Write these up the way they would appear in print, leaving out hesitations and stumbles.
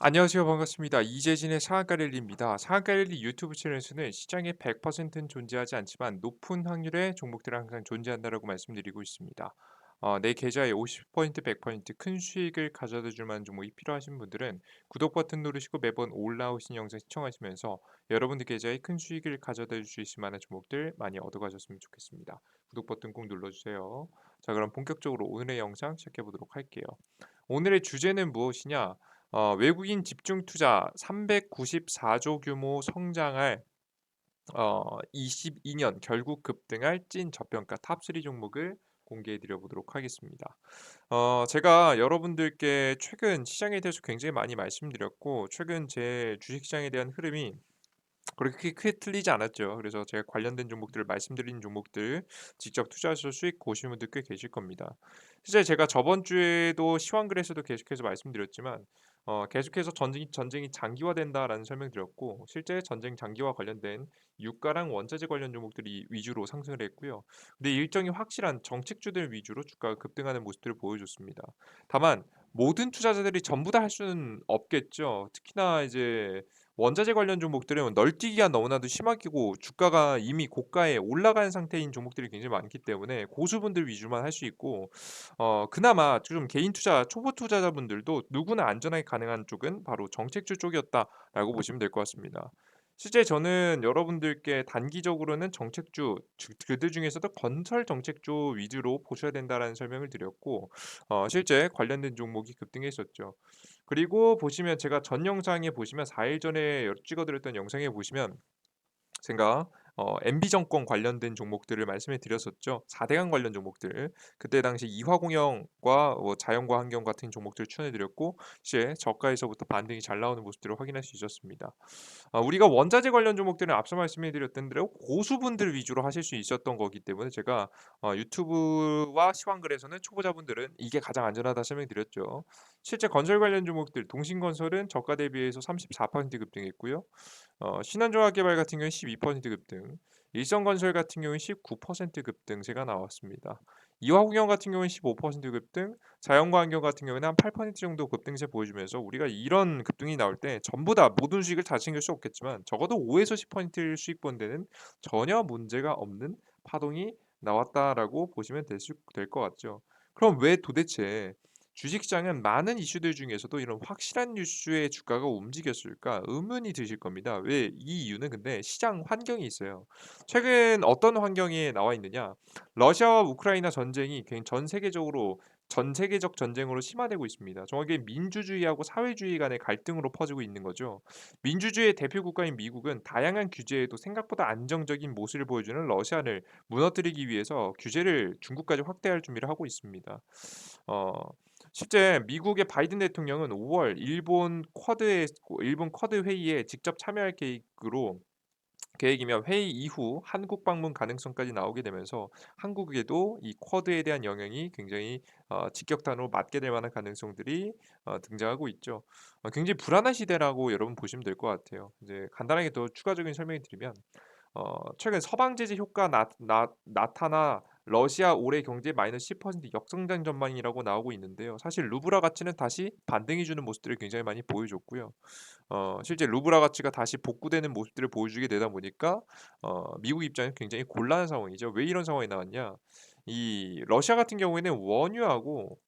안녕하세요. 반갑습니다. 이재진의 상한가 랠리입니다. 상한가 랠리 유튜브 채널에서는 시장의 100%는 존재하지 않지만 높은 확률의 종목들은 항상 존재한다라고 말씀드리고 있습니다. 내 계좌에 50%, 100% 큰 수익을 가져다 줄 만한 종목이 필요하신 분들은 구독 버튼 누르시고 매번 올라오신 영상 시청하시면서 여러분들 계좌에 큰 수익을 가져다 줄 수 있을 만한 종목들 많이 얻어가셨으면 좋겠습니다. 구독 버튼 꼭 눌러주세요. 자, 그럼 본격적으로 오늘의 영상 시작해 보도록 할게요. 오늘의 주제는 무엇이냐? 외국인 집중 투자 394조 규모 성장할 22년 결국 급등할 찐 저평가 탑3 종목을 공개해 드려 보도록 하겠습니다. 제가 여러분들께 최근 시장에 대해서 굉장히 많이 말씀드렸고 최근 제 주식 시장에 대한 흐름이 그렇게 크게 틀리지 않았죠. 그래서 제가 관련된 종목들을 말씀드린 종목들 직접 투자하셔서 수익 보신 분들 꽤 계실 겁니다. 실제 제가 저번 주에도 시황글에서도 계속해서 말씀드렸지만 계속해서 전쟁이 장기화된다라는 설명드렸고 실제 전쟁 장기화 관련된 유가랑 원자재 관련 종목들이 위주로 상승을 했고요. 근데 일정이 확실한 정책주들 위주로 주가가 급등하는 모습들을 보여줬습니다. 다만 모든 투자자들이 전부 다 할 수는 없겠죠. 특히나 이제 원자재 관련 종목들은 널뛰기가 너무나도 심하고 주가가 이미 고가에 올라간 상태인 종목들이 굉장히 많기 때문에 고수분들 위주만 할 수 있고 그나마 좀 개인 투자 초보 투자자분들도 누구나 안전하게 가능한 쪽은 바로 정책주 쪽이었다라고 보시면 될 것 같습니다. 실제 저는 여러분들께 단기적으로는 정책주 그들 중에서도 건설 정책주 위주로 보셔야 된다라는 설명을 드렸고 실제 관련된 종목이 급등했었죠. 그리고 보시면 제가 전 영상에 보시면 4일 전에 찍어 드렸던 영상에 보시면 제가 MB정권 관련된 종목들을 말씀해 드렸었죠. 4대강 관련 종목들. 그때 당시 이화공영과 자연과 환경 같은 종목들을 추천해 드렸고 실제 저가에서부터 반등이 잘 나오는 모습들을 확인할 수 있었습니다. 우리가 원자재 관련 종목들은 앞서 말씀해 드렸던 대로 고수분들 위주로 하실 수 있었던 거기 때문에 제가 유튜브와 시황글에서는 초보자분들은 이게 가장 안전하다 설명드렸죠. 실제 건설 관련 종목들 동신건설은 저가 대비해서 34% 급등했고요. 신한종합개발 같은 경우는 12% 급등, 일성건설 같은 경우는 19% 급등세가 나왔습니다. 이화국영 같은 경우는 15% 급등, 자연과환경 같은 경우는 한 8% 정도 급등세 보여주면서 우리가 이런 급등이 나올 때 전부 다 모든 수익을 다 챙길 수 없겠지만 적어도 5에서 10%를 수익 본 데는 전혀 문제가 없는 파동이 나왔다라고 보시면 될 것 같죠. 그럼 왜 도대체 주식시장은 많은 이슈들 중에서도 이런 확실한 이슈의 주가가 움직였을까 의문이 드실 겁니다. 왜 이 이유는 근데 시장 환경이 있어요. 최근 어떤 환경에 나와 있느냐? 러시아와 우크라이나 전쟁이 전 세계적으로 전 세계적 전쟁으로 심화되고 있습니다. 정확히 민주주의하고 사회주의 간의 갈등으로 퍼지고 있는 거죠. 민주주의의 대표 국가인 미국은 다양한 규제에도 생각보다 안정적인 모습을 보여주는 러시아를 무너뜨리기 위해서 규제를 중국까지 확대할 준비를 하고 있습니다. 어, 실제 미국의 바이든 대통령은 5월 일본 쿼드 회의에 직접 참여할 계획이며 회의 이후 한국 방문 가능성까지 나오게 되면서 한국에도 이 쿼드에 대한 영향이 굉장히 직격탄으로 맞게 될 만한 가능성들이 등장하고 있죠. 굉장히 불안한 시대라고 여러분 보시면 될 것 같아요. 이제 간단하게 더 추가적인 설명을 드리면 최근 서방 제재 효과 나타나 러시아 올해 경제 마이너스 10% 역성장 전망이라고 나오고 있는데요. 사실 루브라 가치는 다시 반등해 주는 모습들을 굉장히 많이 보여줬고요. 실제 루브라 가치가 다시 복구되는 모습들을 보여주게 되다 보니까 미국 입장은 굉장히 곤란한 상황이죠. 왜 이런 상황이 나왔냐? 이 러시아 같은 경우에는 원유하고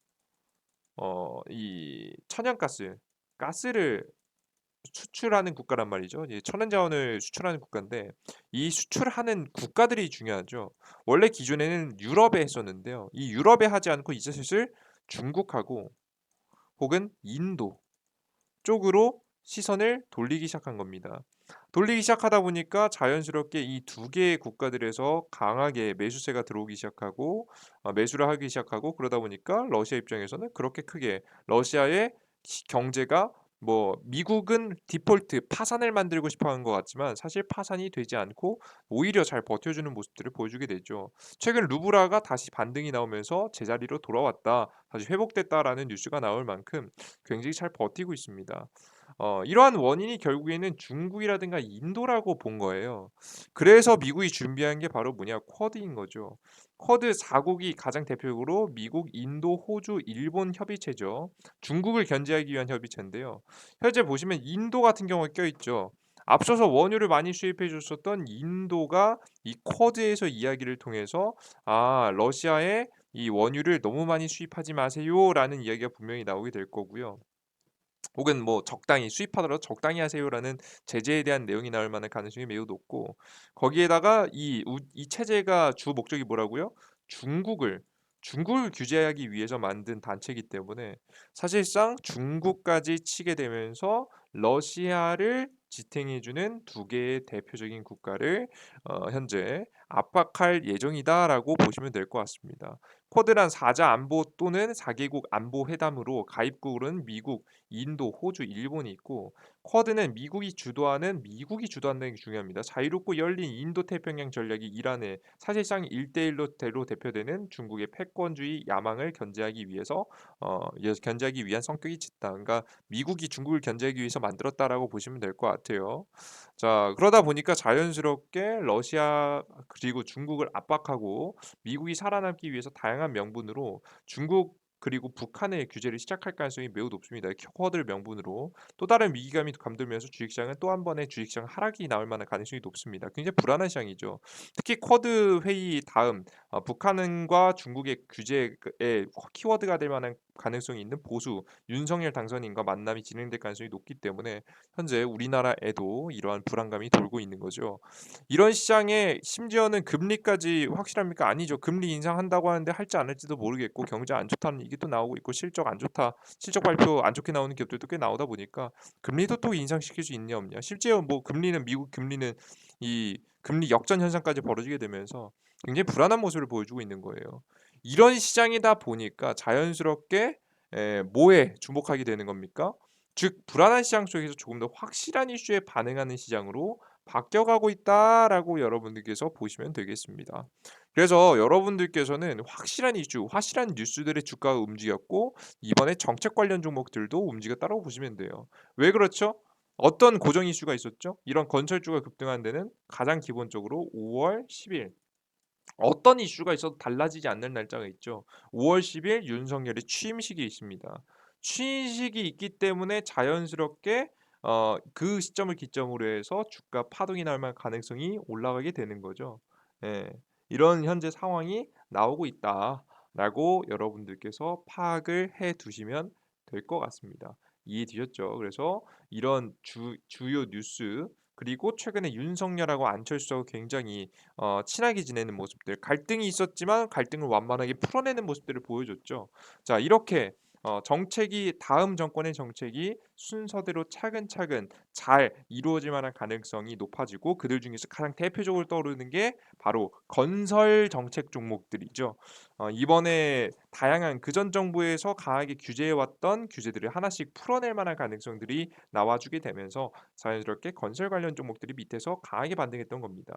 이 천연가스, 가스를 수출하는 국가란 말이죠. 이제 천연자원을 수출하는 국가인데 이 수출하는 국가들이 중요하죠. 원래 기존에는 유럽에 했었는데요. 이 유럽에 하지 않고 이제 슬슬 중국하고 혹은 인도 쪽으로 시선을 돌리기 시작한 겁니다. 돌리기 시작하다 보니까 자연스럽게 이 두 개의 국가들에서 강하게 매수세가 들어오기 시작하고 매수를 하기 시작하고 그러다 보니까 러시아 입장에서는 그렇게 크게 러시아의 경제가 미국은 디폴트 파산을 만들고 싶어 하는 것 같지만 사실 파산이 되지 않고 오히려 잘 버텨주는 모습들을 보여주게 되죠. 최근 루브라가 다시 반등이 나오면서 제자리로 돌아왔다. 다시 회복됐다라는 뉴스가 나올 만큼 굉장히 잘 버티고 있습니다. 이러한 원인이 결국에는 중국이라든가 인도라고 본 거예요. 그래서 미국이 준비한 게 바로 뭐냐? 쿼드인 거죠. 쿼드 4국이 가장 대표적으로 미국, 인도, 호주, 일본 협의체죠. 중국을 견제하기 위한 협의체인데요. 현재 보시면 인도 같은 경우가 껴있죠. 앞서서 원유를 많이 수입해 줬었던 인도가 이 쿼드에서 이야기를 통해서 러시아에 이 원유를 너무 많이 수입하지 마세요라는 이야기가 분명히 나오게 될 거고요. 혹은 뭐 적당히 수입하더라도 적당히 하세요라는 제재에 대한 내용이 나올 만한 가능성이 매우 높고, 거기에다가 이 체제가 주 목적이 뭐라고요? 중국을 중국을 규제하기 위해서 만든 단체이기 때문에 사실상 중국까지 치게 되면서 러시아를 지탱해주는 두 개의 대표적인 국가를 현재 압박할 예정이다라고 보시면 될 것 같습니다. 쿼드란 4자 안보 또는 4개국 안보 회담으로 가입국은 미국, 인도, 호주, 일본이 있고, 쿼드는 미국이 주도한다는 게 중요합니다. 자유롭고 열린 인도 태평양 전략이 일환에 사실상 1대1로 대로 대표되는 중국의 패권주의 야망을 견제하기 위해서 견제하기 위한 성격이 짙다. 그러니까 미국이 중국을 견제하기 위해서 만들었다라고 보시면 될 것 같아요. 자, 그러다 보니까 자연스럽게 러시아 그리고 중국을 압박하고 미국이 살아남기 위해서 다양한 명분으로 중국 그리고 북한의 규제를 시작할 가능성이 매우 높습니다. 쿼드 명분으로 또 다른 위기감이 감돌면서 주식시장은 또 한 번의 주식시장 하락이 나올 만한 가능성이 높습니다. 굉장히 불안한 시장이죠. 특히 쿼드 회의 다음 북한과 중국의 규제의 키워드가 될 만한 가능성이 있는 보수 윤석열 당선인과 만남이 진행될 가능성이 높기 때문에 현재 우리나라에도 이러한 불안감이 돌고 있는 거죠. 이런 시장에 심지어는 금리까지 확실합니까? 아니죠. 금리 인상한다고 하는데 할지 안 할지도 모르겠고, 경제 안 좋다는 얘기도 나오고 있고, 실적 안 좋다, 실적 발표 안 좋게 나오는 기업들도 꽤 나오다 보니까 금리도 또 인상시킬 수 있냐 없냐. 실제로 뭐 금리는 미국 금리는 이 금리 역전 현상까지 벌어지게 되면서 굉장히 불안한 모습을 보여주고 있는 거예요. 이런 시장이다 보니까 자연스럽게 뭐에 주목하게 되는 겁니까? 즉 불안한 시장 속에서 조금 더 확실한 이슈에 반응하는 시장으로 바뀌어가고 있다라고 여러분들께서 보시면 되겠습니다. 그래서 여러분들께서는 확실한 이슈, 확실한 뉴스들의 주가가 움직였고, 이번에 정책 관련 종목들도 움직였다고 보시면 돼요. 왜 그렇죠? 어떤 고정 이슈가 있었죠? 이런 건설주가 급등한 데는 가장 기본적으로 5월 10일 어떤 이슈가 있어도 달라지지 않는 날짜가 있죠. 5월 10일 윤석열의 취임식이 있습니다. 취임식이 있기 때문에 자연스럽게 그 시점을 기점으로 해서 주가 파동이 날 만한 가능성이 올라가게 되는 거죠. 예. 이런 현재 상황이 나오고 있다라고 여러분들께서 파악을 해 두시면 될 것 같습니다. 이해되셨죠? 그래서 이런 주요 뉴스 그리고 최근에 윤석열하고 안철수하고 굉장히 친하게 지내는 모습들, 갈등이 있었지만 갈등을 완만하게 풀어내는 모습들을 보여줬죠. 자, 이렇게 정책이 다음 정권의 정책이 순서대로 차근차근 잘 이루어질 만한 가능성이 높아지고, 그들 중에서 가장 대표적으로 떠오르는 게 바로 건설 정책 종목들이죠. 이번에 다양한 그전 정부에서 강하게 규제해왔던 규제들을 하나씩 풀어낼 만한 가능성들이 나와주게 되면서 자연스럽게 건설 관련 종목들이 밑에서 강하게 반등했던 겁니다.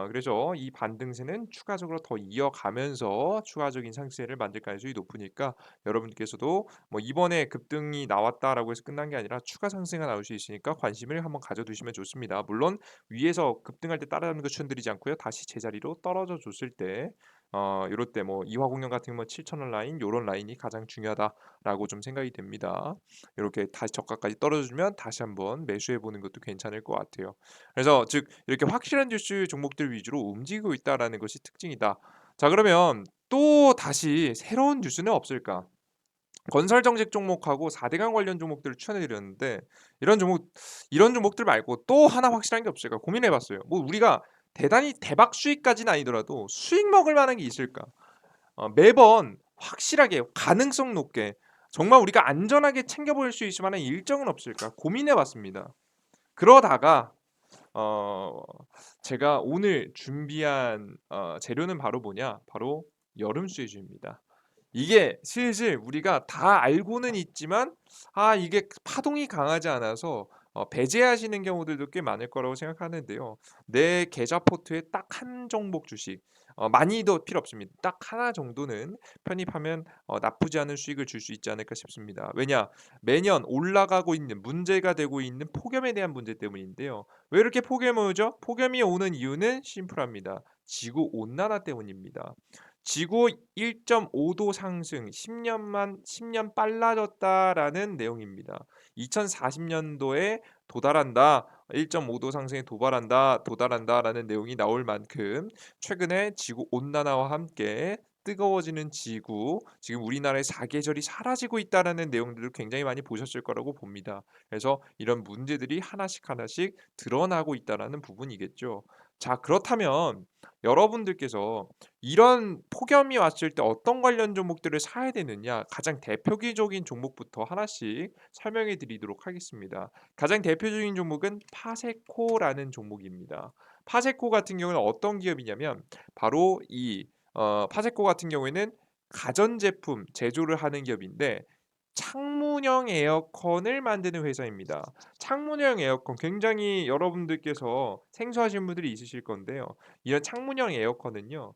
그래서 이 반등세는 추가적으로 더 이어가면서 추가적인 상승세를 만들 가능성이 높으니까 여러분께서도 뭐 이번에 급등이 나왔다라고 해서 끝난 게 아니라 추가 상승이 나올 수 있으니까 관심을 한번 가져두시면 좋습니다. 물론 위에서 급등할 때 따라가는 거 추천드리지 않고요. 다시 제자리로 떨어져 줬을 때 요럴 때 뭐 이화공룡 같은 뭐 7,000원 라인 요런 라인이 가장 중요하다라고 좀 생각이 됩니다. 이렇게 다시 저가까지 떨어지면 다시 한번 매수해 보는 것도 괜찮을 것 같아요. 그래서 즉 이렇게 확실한 뉴스 종목들 위주로 움직이고 있다라는 것이 특징이다. 자, 그러면 또 다시 새로운 뉴스는 없을까? 건설 정책 종목하고 4대강 관련 종목들을 추천해 드렸는데, 이런 종목들 말고 또 하나 확실한 게 없을까 고민해 봤어요. 뭐 우리가 대단히 대박 수익까지는 아니더라도 수익 먹을 만한 게 있을까? 매번 확실하게 가능성 높게 정말 우리가 안전하게 챙겨 볼 수 있을 만한 일정은 없을까 고민해 봤습니다. 그러다가 어 제가 오늘 준비한 재료는 바로 뭐냐? 바로 여름 쇠주입니다. 이게 슬슬 우리가 다 알고는 있지만 이게 파동이 강하지 않아서 배제하시는 경우들도 꽤 많을 거라고 생각하는데요. 내 계좌 포트에 딱 한 종목 주식 많이도 필요 없습니다. 딱 하나 정도는 편입하면 나쁘지 않은 수익을 줄 수 있지 않을까 싶습니다. 왜냐? 매년 올라가고 있는 문제가 되고 있는 폭염에 대한 문제 때문인데요. 왜 이렇게 폭염이 오죠? 폭염이 오는 이유는 심플합니다. 지구 온난화 때문입니다. 지구 1.5도 상승 10년 빨라졌다라는 내용입니다. 2040년도에 도달한다. 1.5도 상승에 도달한다라는 내용이 나올 만큼 최근에 지구 온난화와 함께 뜨거워지는 지구, 지금 우리나라의 사계절이 사라지고 있다라는 내용들을 굉장히 많이 보셨을 거라고 봅니다. 그래서 이런 문제들이 하나씩 하나씩 드러나고 있다라는 부분이겠죠. 자, 그렇다면 여러분들께서 이런 폭염이 왔을 때 어떤 관련 종목들을 사야 되느냐, 가장 대표적인 종목부터 하나씩 설명해 드리도록 하겠습니다. 가장 대표적인 종목은 파세코라는 종목입니다. 파세코 같은 경우는 어떤 기업이냐면 바로 이 파세코 같은 경우에는 가전제품 제조를 하는 기업인데 창문형 에어컨을 만드는 회사입니다. 창문형 에어컨 굉장히 여러분들께서 생소하신 분들이 있으실 건데요. 이런 창문형 에어컨은요.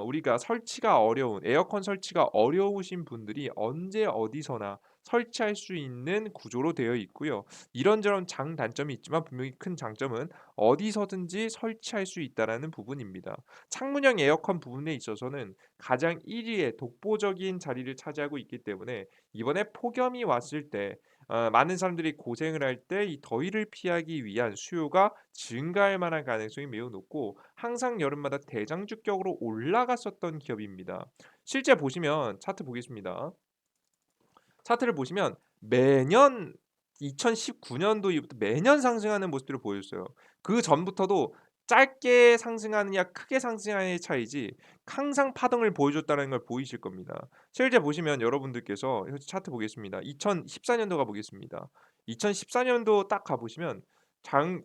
우리가 설치가 어려운 에어컨 설치가 어려우신 분들이 언제 어디서나 설치할 수 있는 구조로 되어 있고요. 이런저런 장단점이 있지만 분명히 큰 장점은 어디서든지 설치할 수 있다라는 부분입니다. 창문형 에어컨 부분에 있어서는 가장 1위의 독보적인 자리를 차지하고 있기 때문에 이번에 폭염이 왔을 때 많은 사람들이 고생을 할 때 이 더위를 피하기 위한 수요가 증가할 만한 가능성이 매우 높고 항상 여름마다 대장주격으로 올라갔었던 기업입니다. 실제 보시면 차트 보겠습니다. 차트를 보시면 매년 2019년도 이후부터 매년 상승하는 모습들을 보여줬어요. 그 전부터도 짧게 상승하느냐 크게 상승하느냐의 차이지 항상 파동을 보여줬다는 걸 보이실 겁니다. 실제 보시면 여러분들께서 차트 보겠습니다. 2014년도 가보겠습니다. 2014년도 딱 가보시면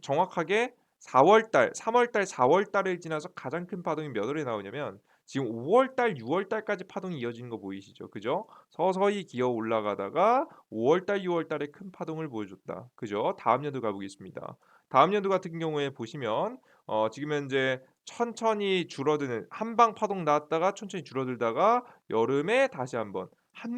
정확하게 4월달, 3월달, 4월달을 지나서 가장 큰 파동이 몇 월에 나오냐면 지금 5월달, 6월달까지 파동이 이어지는 거 보이시죠? 그죠? 서서히 기어 올라가다가 5월 달, 6월 달에 큰 파동을 보여줬다. 그죠? 다음 연도 가보겠습니다. 다음 연도 같은 경우에 보시면 지금 현재 천천히 줄어드는 한방 파동 나왔다가 천천히 줄어들다가 여름에 다시 한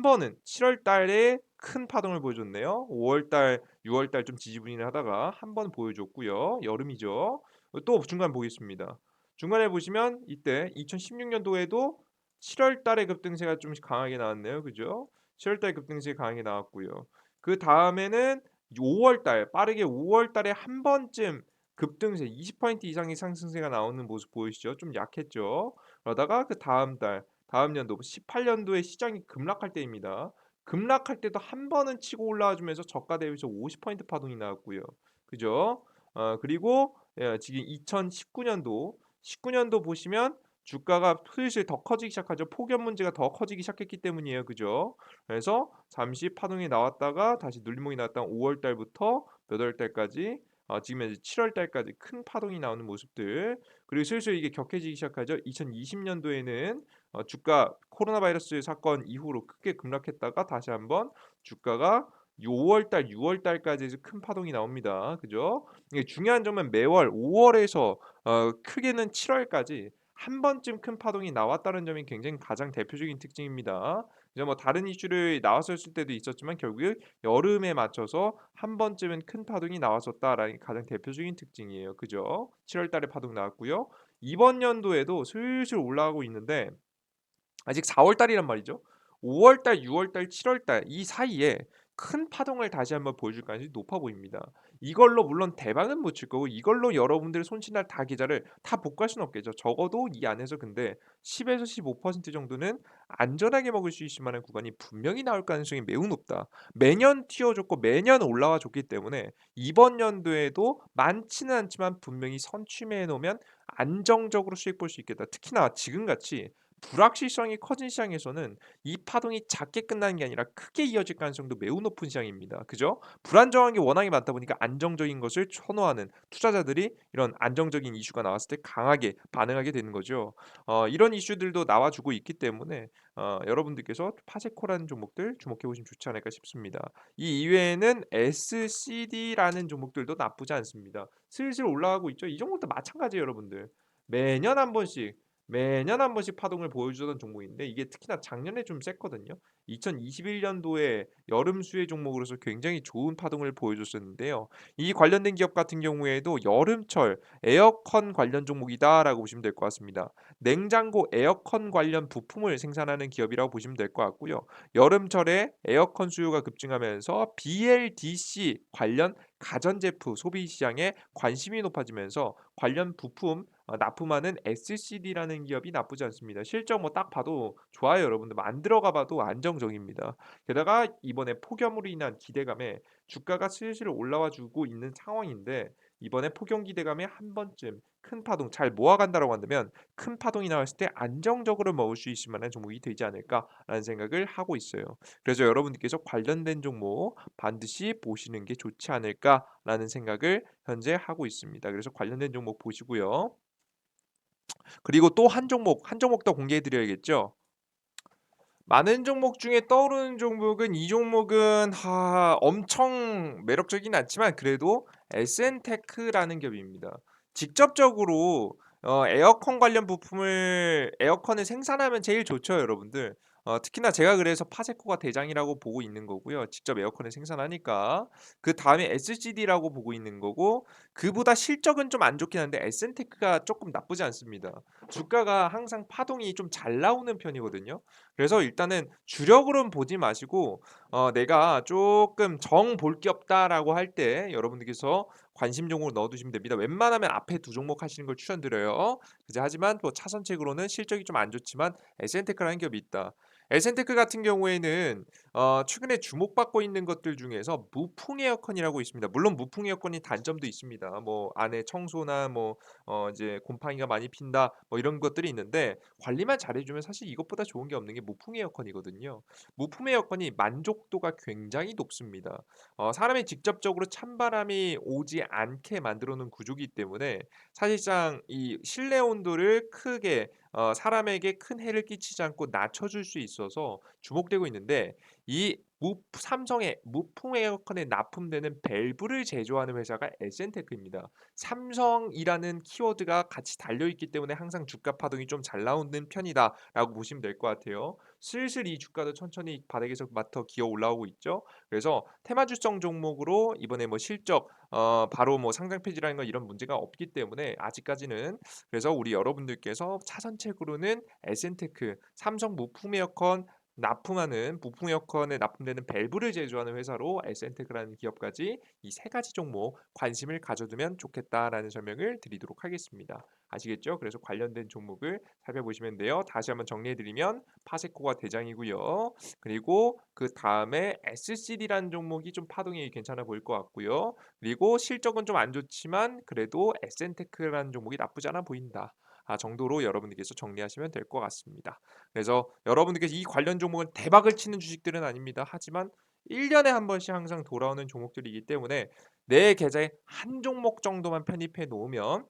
번은 7월 달에 큰 파동을 보여줬네요. 5월 달, 6월 달 좀 지지부진을 하다가 한 번 보여줬고요. 여름이죠. 또 중간 보겠습니다. 중간에 보시면 이때 2016년도에도 7월 달에 급등세가 좀 강하게 나왔네요. 그죠? 7월 달 급등세 강하게 나왔고요. 그다음에는 5월 달 빠르게 5월 달에 한 번쯤 급등세 20% 이상의 상승세가 나오는 모습 보이시죠? 좀 약했죠. 그러다가 그 다음 달 다음 연도 18년도에 시장이 급락할 때입니다. 급락할 때도 한 번은 치고 올라와 주면서 저가 대비해서 50% 파동이 나왔고요. 그죠? 그리고 지금 2019년도 19년도 보시면 주가가 슬슬 더 커지기 시작하죠. 폭염 문제가 더 커지기 시작했기 때문이에요. 그죠? 그래서 잠시 파동이 나왔다가 다시 눌림목이 나왔다가 5월 달부터 몇 월 달까지 지금 이제 7월 달까지 큰 파동이 나오는 모습들. 그리고 슬슬 이게 격해지기 시작하죠. 2020년도에는 주가 코로나 바이러스 사건 이후로 크게 급락했다가 다시 한번 주가가 5월 달, 6월 달까지 큰 파동이 나옵니다. 그죠? 이게 중요한 점은 매월 5월에서 크게는 7월까지 한 번쯤 큰 파동이 나왔다는 점이 굉장히 가장 대표적인 특징입니다. 이제 뭐 다른 이슈를 나왔었을 때도 있었지만 결국 여름에 맞춰서 한 번쯤은 큰 파동이 나왔었다라는 게 가장 대표적인 특징이에요. 그죠? 7월 달에 파동 나왔고요. 이번 연도에도 슬슬 올라가고 있는데 아직 4월 달이란 말이죠. 5월 달, 6월 달, 7월 달 이 사이에 큰 파동을 다시 한번 보여줄 가능성이 높아 보입니다. 이걸로 물론 대박은 못 칠 거고 이걸로 여러분들의 손실날 다 계좌를 다 복구할 수는 없겠죠. 적어도 이 안에서 근데 10에서 15% 정도는 안전하게 먹을 수 있을 만한 구간이 분명히 나올 가능성이 매우 높다. 매년 튀어줬고 매년 올라와 줬기 때문에 이번 연도에도 많지는 않지만 분명히 선취매해 놓으면 안정적으로 수익 볼 수 있겠다. 특히나 지금같이 불확실성이 커진 시장에서는 이 파동이 작게 끝나는 게 아니라 크게 이어질 가능성도 매우 높은 시장입니다. 그죠? 불안정한 게 워낙에 많다 보니까 안정적인 것을 선호하는 투자자들이 이런 안정적인 이슈가 나왔을 때 강하게 반응하게 되는 거죠. 이런 이슈들도 나와주고 있기 때문에 여러분들께서 파세코라는 종목들 주목해 보시면 좋지 않을까 싶습니다. 이 이외에는 SCD라는 종목들도 나쁘지 않습니다. 슬슬 올라가고 있죠. 이 종목도 마찬가지예요, 여러분들. 매년 한 번씩 매년 한 번씩 파동을 보여주던 종목인데 이게 특히나 작년에 좀 셌거든요. 2021년도에 여름 수혜 종목으로서 굉장히 좋은 파동을 보여줬었는데요. 이 관련된 기업 같은 경우에도 여름철 에어컨 관련 종목이다라고 보시면 될 것 같습니다. 냉장고 에어컨 관련 부품을 생산하는 기업이라고 보시면 될 것 같고요. 여름철에 에어컨 수요가 급증하면서 BLDC 관련 가전제품 소비 시장에 관심이 높아지면서 관련 부품 납품하는 SCD라는 기업이 나쁘지 않습니다. 실적 뭐 딱 봐도 좋아요, 여러분들. 안 들어가 봐도 안정적입니다. 게다가 이번에 폭염으로 인한 기대감에 주가가 슬슬 올라와 주고 있는 상황인데 이번에 폭염 기대감에 한 번쯤 큰 파동 잘 모아간다라고 한다면 큰 파동이 나왔을 때 안정적으로 먹을 수 있을 만한 종목이 되지 않을까라는 생각을 하고 있어요. 그래서 여러분들께서 관련된 종목 반드시 보시는 게 좋지 않을까라는 생각을 현재 하고 있습니다. 그래서 관련된 종목 보시고요. 그리고 또 한 종목 더 공개해 드려야겠죠. 많은 종목 중에 떠오르는 종목은 이 종목은 엄청 매력적이진 않지만 그래도 SN테크라는 기업입니다. 직접적으로 에어컨 관련 부품을 에어컨을 생산하면 제일 좋죠, 여러분들. 특히나 제가 그래서 파세코가 대장이라고 보고 있는 거고요. 직접 에어컨을 생산하니까. 그다음에 SCD라고 보고 있는 거고 그보다 실적은 좀 안 좋긴 한데 SN테크가 조금 나쁘지 않습니다. 주가가 항상 파동이 좀 잘 나오는 편이거든요. 그래서 일단은 주력으로는 보지 마시고 내가 조금 정 볼 게 없다라고 할 때 여러분들께서 관심 종목으로 넣어 두시면 됩니다. 웬만하면 앞에 두 종목 하시는 걸 추천드려요. 이제 하지만 또 차선책으로는 실적이 좀 안 좋지만 SN테크라는 기업이 있다. SN테크 같은 경우에는 최근에 주목받고 있는 것들 중에서 무풍 에어컨이라고 있습니다. 물론 무풍 에어컨이 단점도 있습니다. 뭐 안에 청소나 뭐 이제 곰팡이가 많이 핀다 뭐 이런 것들이 있는데 관리만 잘해주면 사실 이것보다 좋은 게 없는 게 무풍 에어컨이거든요. 무풍 에어컨이 만족도가 굉장히 높습니다. 사람이 직접적으로 찬바람이 오지 않게 만들어 놓은 구조이기 때문에 사실상 이 실내 온도를 크게 사람에게 큰 해를 끼치지 않고 낮춰줄 수 있어서 주목되고 있는데 이 삼성의 무풍 에어컨에 납품되는 밸브를 제조하는 회사가 에센테크입니다. 삼성이라는 키워드가 같이 달려 있기 때문에 항상 주가 파동이 좀 잘 나오는 편이다라고 보시면 될 것 같아요. 슬슬 이 주가도 천천히 바닥에서부터 기어 올라오고 있죠. 그래서 테마주성 종목으로 이번에 뭐 실적 바로 뭐 상장 폐지라는 건 이런 문제가 없기 때문에 아직까지는 그래서 우리 여러분들께서 차선책으로는 에센테크, 삼성 무풍 에어컨 납품하는 무풍 에어컨에 납품되는 밸브를 제조하는 회사로 에센테크라는 기업까지 이 세 가지 종목 관심을 가져두면 좋겠다라는 설명을 드리도록 하겠습니다. 아시겠죠? 그래서 관련된 종목을 살펴보시면 돼요. 다시 한번 정리해 드리면 파세코가 대장이고요. 그리고 그 다음에 SCD라는 종목이 좀 파동이 괜찮아 보일 것 같고요. 그리고 실적은 좀 안 좋지만 그래도 에센테크라는 종목이 나쁘지 않아 보인다. 정도로 여러분들께서 정리하시면 될 것 같습니다. 그래서 여러분들께서 이 관련 종목은 대박을 치는 주식들은 아닙니다. 하지만 1년에 한 번씩 항상 돌아오는 종목들이기 때문에 내 계좌에 한 종목 정도만 편입해 놓으면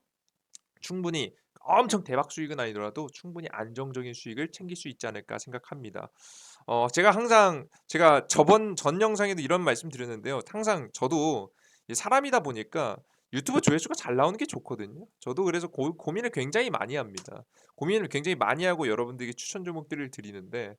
충분히 엄청 대박 수익은 아니더라도 충분히 안정적인 수익을 챙길 수 있지 않을까 생각합니다. 제가 항상 제가 전 영상에도 이런 말씀 드렸는데요. 항상 저도 이 사람이다 보니까 유튜브 조회수가 잘 나오는 게 좋거든요. 저도 그래서 고민을 굉장히 많이 합니다. 고민을 굉장히 많이 하고 여러분들에게 추천 종목들을 드리는데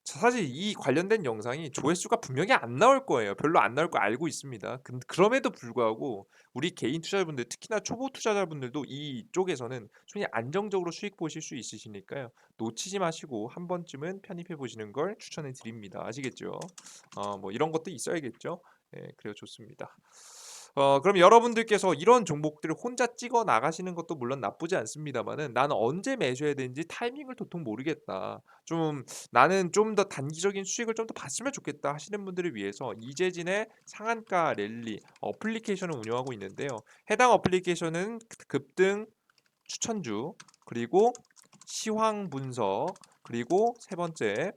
사실 이 관련된 영상이 조회수가 분명히 안 나올 거예요. 별로 안 나올 거 알고 있습니다. 그럼에도 불구하고 우리 개인 투자자분들 특히나 초보 투자자분들도 이쪽에서는 충분히 안정적으로 수익 보실 수 있으시니까요. 놓치지 마시고 한 번쯤은 편입해 보시는 걸 추천해 드립니다. 아시겠죠? 뭐 이런 것도 있어야겠죠. 네, 그래요 좋습니다. 그럼 여러분들께서 이런 종목들을 혼자 찍어 나가시는 것도 물론 나쁘지 않습니다만은 '나는 언제 매수해야 되는지 타이밍을 도통 모르겠다. 좀 나는 좀 더 단기적인 수익을 좀 더 봤으면 좋겠다.' 하시는 분들을 위해서 이재진의 상한가 랠리 어플리케이션을 운영하고 있는데요. 해당 어플리케이션은 급등 추천주 그리고 시황 분석, 그리고 세 번째,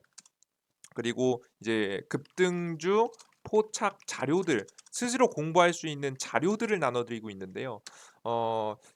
그리고 이제 급등주 포착 자료들, 스스로 공부할 수 있는 자료들을 나눠드리고 있는데요.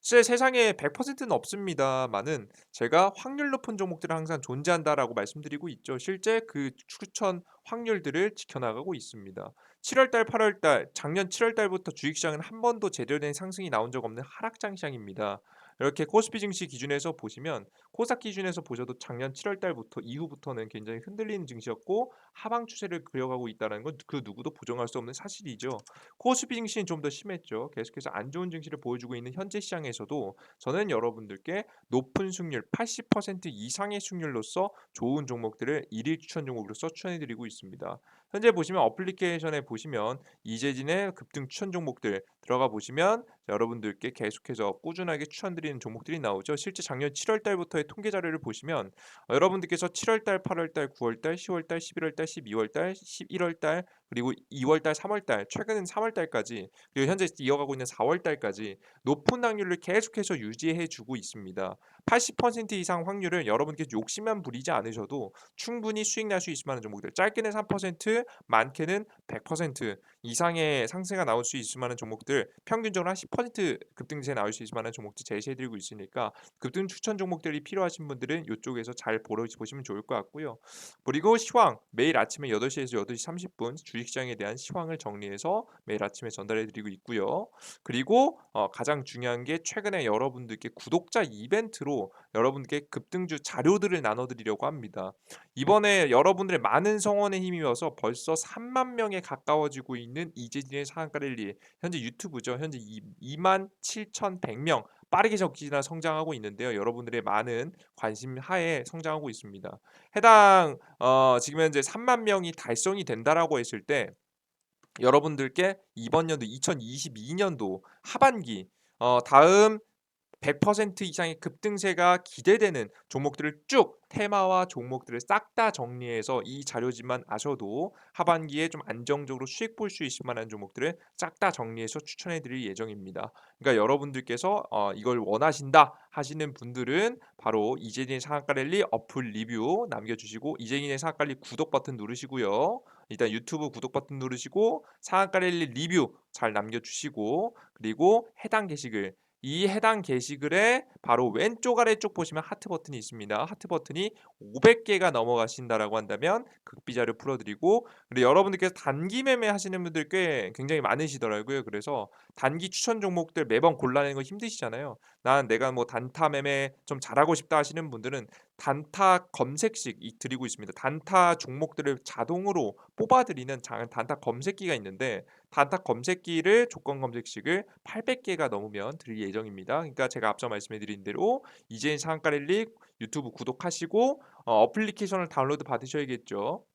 실제 세상에 100%는 없습니다만은 제가 확률 높은 종목들은 항상 존재한다라고 말씀드리고 있죠. 실제 그 추천 확률들을 지켜나가고 있습니다. 7월 달, 8월 달, 작년 7월 달부터 주식시장은 한 번도 제대로 된 상승이 나온 적 없는 하락장 시장입니다. 이렇게 코스피 증시 기준에서 보시면, 코스닥 기준에서 보셔도 작년 7월 달부터 이후부터는 굉장히 흔들리는 증시였고 하방 추세를 그려가고 있다는 건 그 누구도 부정할 수 없는 사실이죠. 코스피 증시는 좀 더 심했죠. 계속해서 안 좋은 증시를 보여주고 있는 현재 시장에서도 저는 여러분들께 높은 승률 80% 이상의 승률로서 좋은 종목들을 일일 추천 종목으로서 추천해드리고 있습니다. 현재 보시면 어플리케이션에 보시면 이재진의 급등 추천 종목들 들어가 보시면 여러분들께 계속해서 꾸준하게 추천드리는 종목들이 나오죠. 실제 작년 7월 달부터의 통계 자료를 보시면 여러분들께서 7월 달, 8월 달, 9월 달, 10월 달, 11월 달, 12월 달, 11월 달, 그리고 2월 달, 3월 달, 최근은 3월 달까지, 그리고 현재 이어가고 있는 4월 달까지 높은 확률을 계속해서 유지해 주고 있습니다. 80% 이상 확률을 여러분께서 욕심만 부리지 않으셔도 충분히 수익 날 수 있을 만한 종목들, 짧게는 3%, 많게는 100% 이상의 상승가 나올 수 있을 만한 종목들, 평균적으로 한 10% 급등세 나올 수 있을 만한 종목들 제시해드리고 있으니까 급등 추천 종목들이 필요하신 분들은 이쪽에서 잘 보시면 좋을 것 같고요. 그리고 시황, 매일 아침에 8시에서 8시 30분 주식시장에 대한 시황을 정리해서 매일 아침에 전달해드리고 있고요. 그리고 가장 중요한 게 최근에 여러분들께 구독자 이벤트로 여러분께 급등주 자료들을 나눠드리려고 합니다. 이번에 여러분들의 많은 성원에 힘입어서 벌써 3만 명에 가까워지고 있는 이재진의 상한가 랠리, 현재 유튜브죠. 현재 2만 7,100명 빠르게 적기나 성장하고 있는데요. 여러분들의 많은 관심 하에 성장하고 있습니다. 해당 지금 현재 3만 명이 달성이 된다라고 했을 때 여러분들께 이번 연도 2022년도 하반기 다음 100% 이상의 급등세가 기대되는 종목들을 쭉 테마와 종목들을 싹 다 정리해서 이 자료지만 아셔도 하반기에 좀 안정적으로 수익 볼 수 있을 만한 종목들을 싹 다 정리해서 추천해 드릴 예정입니다. 그러니까 여러분들께서 이걸 원하신다 하시는 분들은 바로 이재진의 상한가 랠리 어플 리뷰 남겨주시고, 이재진의 상한가 랠리 구독 버튼 누르시고요. 일단 유튜브 구독 버튼 누르시고 상한가 랠리 리뷰 잘 남겨주시고, 그리고 해당 게시글, 이 해당 게시글에 바로 왼쪽 아래쪽 보시면 하트 버튼이 있습니다. 하트 버튼이 500개가 넘어가신다라고 한다면 극비자료 풀어드리고, 그리고 여러분들께서 단기 매매 하시는 분들 꽤 굉장히 많으시더라고요. 그래서 단기 추천 종목들 매번 골라내는 거 힘드시잖아요. 난 내가 뭐 단타 매매 좀 잘하고 싶다 하시는 분들은 단타 검색식 드리고 있습니다. 단타 종목들을 자동으로 뽑아드리는 단타 검색기가 있는데, 단타 검색기를 조건 검색식을 800개가 넘으면 드릴 예정입니다. 그러니까 제가 앞서 말씀해드린 대로 이재인 상한가 랠리 유튜브 구독하시고 어플리케이션을 다운로드 받으셔야겠죠.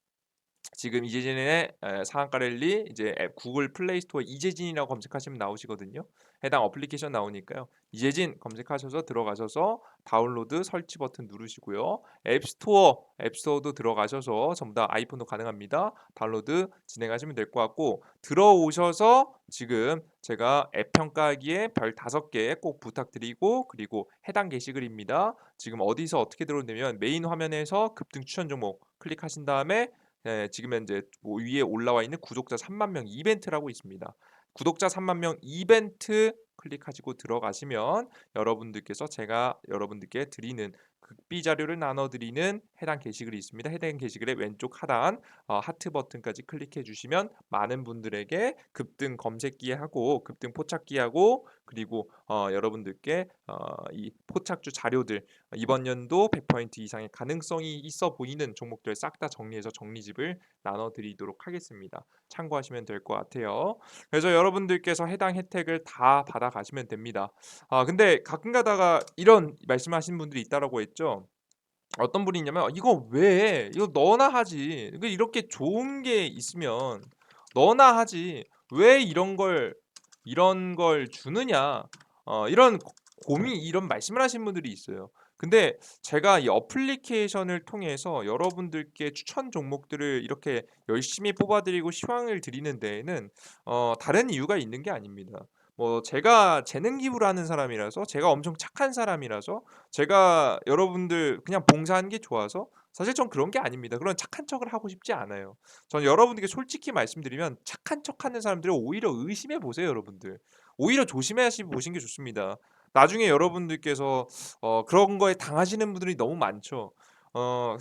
지금 이재진의 상한가 랠리 이제 앱 구글 플레이 스토어 이재진이라고 검색하시면 나오시거든요. 해당 어플리케이션 나오니까요. 이재진 검색하셔서 들어가셔서 다운로드 설치 버튼 누르시고요. 앱스토어도 들어가셔서 전부 다 아이폰도 가능합니다. 다운로드 진행하시면 될 것 같고, 들어오셔서 지금 제가 앱 평가하기에 별 5개 꼭 부탁드리고, 그리고 해당 게시글입니다. 지금 어디서 어떻게 들어오냐면 메인 화면에서 급등 추천 종목 클릭하신 다음에 지금 현재 뭐 위에 올라와 있는 구독자 3만 명 이벤트라고 있습니다. 구독자 3만 명 이벤트 클릭하시고 들어가시면 여러분들께서 제가 여러분들께 드리는 극비 자료를 나눠드리는 해당 게시글이 있습니다. 해당 게시글의 왼쪽 하단 하트 버튼까지 클릭해 주시면 많은 분들에게 급등 검색기하고 급등 포착기하고, 그리고 여러분들께 이 포착주 자료들, 이번 연도 100% 이상의 가능성이 있어 보이는 종목들 싹 다 정리해서 정리집을 나눠드리도록 하겠습니다. 참고하시면 될 것 같아요. 그래서 여러분들께서 해당 혜택을 다 받아가시면 됩니다. 근데 가끔 가다가 이런 말씀하시는 분들이 있다라고 했죠. 어떤 분이 있냐면 이거 왜 이거 너나 하지, 이렇게 좋은 게 있으면 너나 하지 왜 이런 걸 주느냐, 이런 이런 말씀을 하신 분들이 있어요. 근데 제가 이 어플리케이션을 통해서 여러분들께 추천 종목들을 이렇게 열심히 뽑아드리고 시황을 드리는 데에는 다른 이유가 있는 게 아닙니다. 뭐 제가 재능 기부를 하는 사람이라서 제가 엄청 착한 사람이라서 제가 여러분들 그냥 봉사하는 게 좋아서 사실 전 그런 게 아닙니다. 그런 착한 척을 하고 싶지 않아요. 저는 여러분들께 솔직히 말씀드리면 착한 척하는 사람들을 오히려 의심해 보세요, 여러분들. 오히려 조심하시 보시는 게 좋습니다. 나중에 여러분들께서 그런 거에 당하시는 분들이 너무 많죠.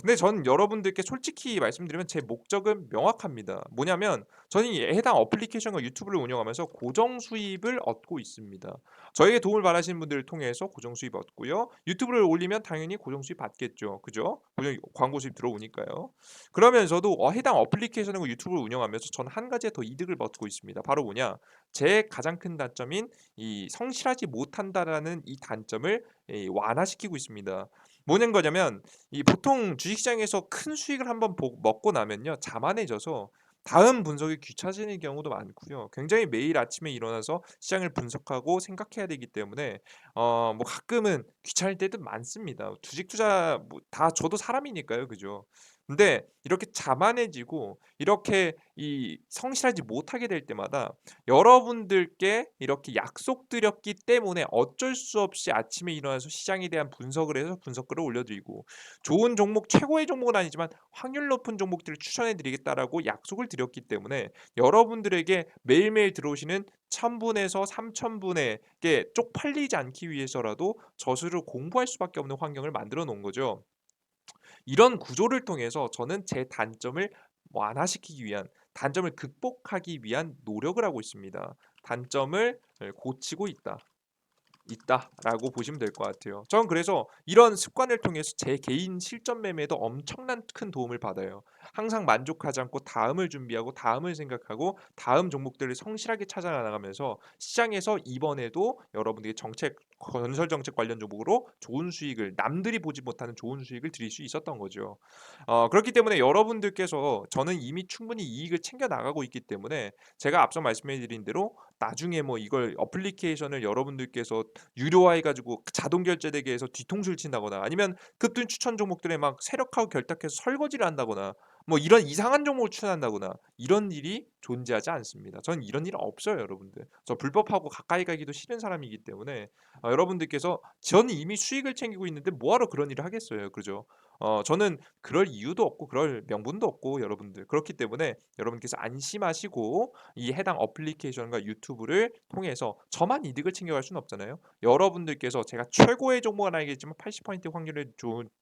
근데 전 여러분들께 솔직히 말씀드리면 제 목적은 명확합니다. 뭐냐면 저는 이 해당 어플리케이션과 유튜브를 운영하면서 고정 수입을 얻고 있습니다. 저에게 도움을 바라시는 분들을 통해서 고정 수입 얻고요. 유튜브를 올리면 당연히 고정 수입 받겠죠. 그죠? 고정 광고 수입 들어오니까요. 그러면서도 해당 어플리케이션과 유튜브를 운영하면서 저는 한 가지에 더 이득을 얻고 있습니다. 바로 뭐냐? 제 가장 큰 단점인 이 성실하지 못한다라는 이 단점을 완화시키고 있습니다. 뭐는 거냐면 이 보통 주식시장에서 큰 수익을 한번 먹고 나면요. 자만해져서 다음 분석이 귀찮아지는 경우도 많고요. 굉장히 매일 아침에 일어나서 시장을 분석하고 생각해야 되기 때문에 뭐 가끔은 귀찮을 때도 많습니다. 주식 투자 뭐 다 저도 사람이니까요. 그죠? 근데 이렇게 자만해지고 이렇게 이 성실하지 못하게 될 때마다 여러분들께 이렇게 약속드렸기 때문에 어쩔 수 없이 아침에 일어나서 시장에 대한 분석을 해서 분석글을 올려드리고 좋은 종목, 최고의 종목은 아니지만 확률 높은 종목들을 추천해 드리겠다라고 약속을 드렸기 때문에 여러분들에게 매일매일 들어오시는 1,000분에서 3,000분에게 쪽팔리지 않기 위해서라도 저수를 공부할 수밖에 없는 환경을 만들어 놓은 거죠. 이런 구조를 통해서 저는 제 단점을 완화시키기 위한, 단점을 극복하기 위한 노력을 하고 있습니다. 단점을 고치고 있다라고 보시면 될 것 같아요. 전 그래서 이런 습관을 통해서 제 개인 실전 매매에도 엄청난 큰 도움을 받아요. 항상 만족하지 않고 다음을 준비하고 다음을 생각하고 다음 종목들을 성실하게 찾아 나가면서 시장에서 이번에도 여러분들의 정책 건설 정책 관련 종목으로 좋은 수익을 남들이 보지 못하는 좋은 수익을 드릴 수 있었던 거죠. 그렇기 때문에 여러분들께서 저는 이미 충분히 이익을 챙겨 나가고 있기 때문에 제가 앞서 말씀해 드린 대로 나중에 뭐 이걸 어플리케이션을 여러분들께서 유료화해 가지고 자동 결제되게 해서 뒤통수를 친다거나 아니면 급등 추천 종목들에 막 세력하고 결탁해서 설거지를 한다거나 뭐 이런 이상한 종목을 추천한다거나 이런 일이 존재하지 않습니다. 저는 이런 일 없어요, 여러분들. 저 불법하고 가까이 가기도 싫은 사람이기 때문에 여러분들께서 저는 이미 수익을 챙기고 있는데 뭐하러 그런 일을 하겠어요. 그죠? 저는 그럴 이유도 없고 그럴 명분도 없고 여러분들 그렇기 때문에 여러분께서 안심하시고 이 해당 어플리케이션과 유튜브를 통해서 저만 이득을 챙겨갈 수는 없잖아요. 여러분들께서 제가 최고의 종목은 아니겠지만 80% 확률을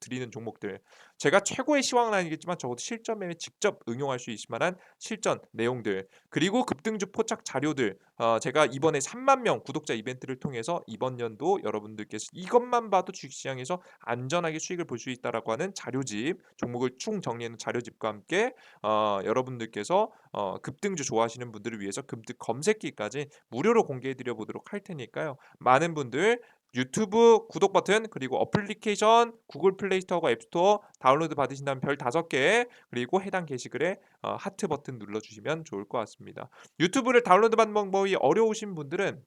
드리는 종목들, 제가 최고의 시황은 아니겠지만 적어도 실전 매매 직접 응용할 수 있을 만한 실전 내용들, 그리고 급등주 포착 자료들, 제가 이번에 3만 명 구독자 이벤트를 통해서 이번 연도 여러분들께서 이것만 봐도 주식시장에서 안전하게 수익을 볼 수 있다라고 하는 자료집, 종목을 쭉 정리해 놓은 자료집과 함께 여러분들께서 급등주 좋아하시는 분들을 위해서 급등 검색기까지 무료로 공개해 드려 보도록 할 테니까요. 많은 분들 유튜브 구독 버튼 그리고 어플리케이션 구글 플레이 스토어와 앱 스토어 다운로드 받으신 다음 별 5개 그리고 해당 게시글에 하트 버튼 눌러 주시면 좋을 것 같습니다. 유튜브를 다운로드 받는 방법이 어려우신 분들은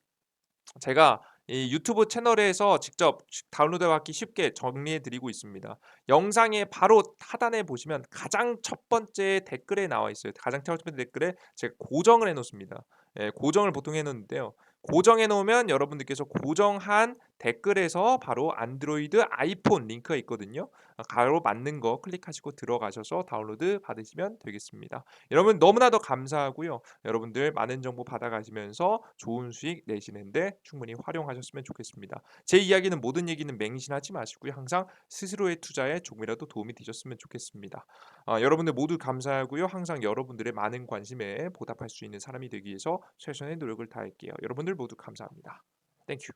제가 이 유튜브 채널에서 직접 다운로드 받기 쉽게 정리해 드리고 있습니다. 영상의 바로 하단에 보시면 가장 첫 번째 댓글에 나와 있어요. 가장 첫 번째 댓글에 제가 고정을 해 놓습니다. 예, 고정을 보통 해 놓는데요. 고정해 놓으면 여러분들께서 고정한 댓글에서 바로 안드로이드, 아이폰 링크가 있거든요. 바로 맞는 거 클릭하시고 들어가셔서 다운로드 받으시면 되겠습니다. 여러분 너무나도 감사하고요. 여러분들 많은 정보 받아가시면서 좋은 수익 내시는데 충분히 활용하셨으면 좋겠습니다. 제 이야기는 모든 얘기는 맹신하지 마시고요. 항상 스스로의 투자에 조금이라도 도움이 되셨으면 좋겠습니다. 여러분들 모두 감사하고요. 항상 여러분들의 많은 관심에 보답할 수 있는 사람이 되기 위해서 최선의 노력을 다할게요. 여러분들 모두 감사합니다. 땡큐.